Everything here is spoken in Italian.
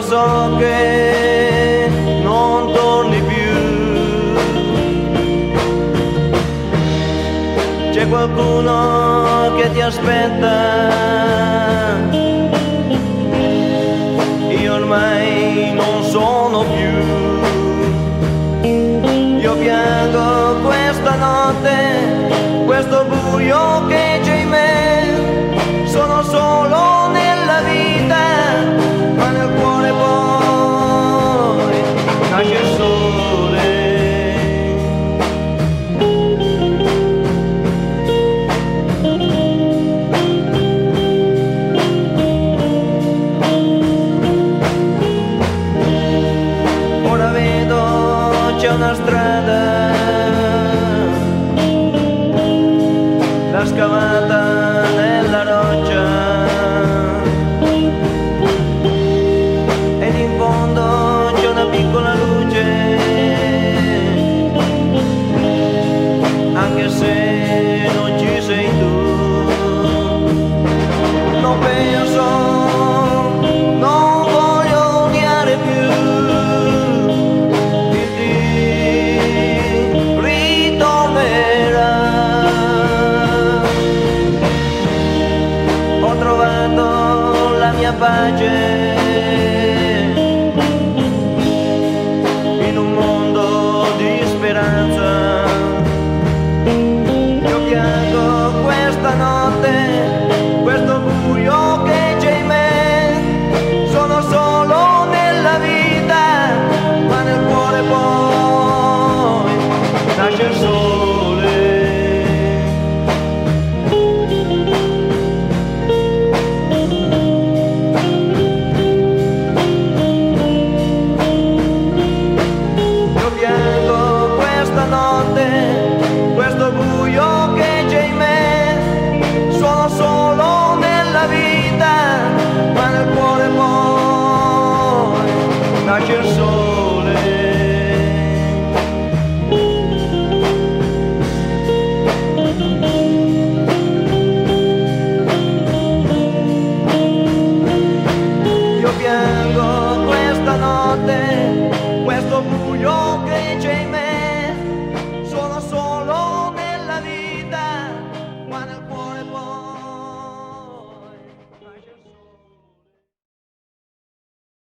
lo so che non torni più. C'è qualcuno che ti aspetta, io ormai non sono più. Io piango questa notte, questo buio che c'è in me, sono solo nella vita, ma nel cuore poi nasce il sole. Ora vedo c'è una strada, l'ha scavata nella roccia, ed in fondo c'è una piccola luce, anche se non ci sei tu. Non penso, non voglio odiare più, ritornerà. Ho trovato la mia pace in un mondo di speranza. Io piango questa notte, questo buio che c'è in me, sono solo nella vita, ma nel cuore poi nasce il sole. Io piango questa notte, questo buio che c'è in me, sono solo nella vita, ma nel cuore poi nasce il sole. Io piango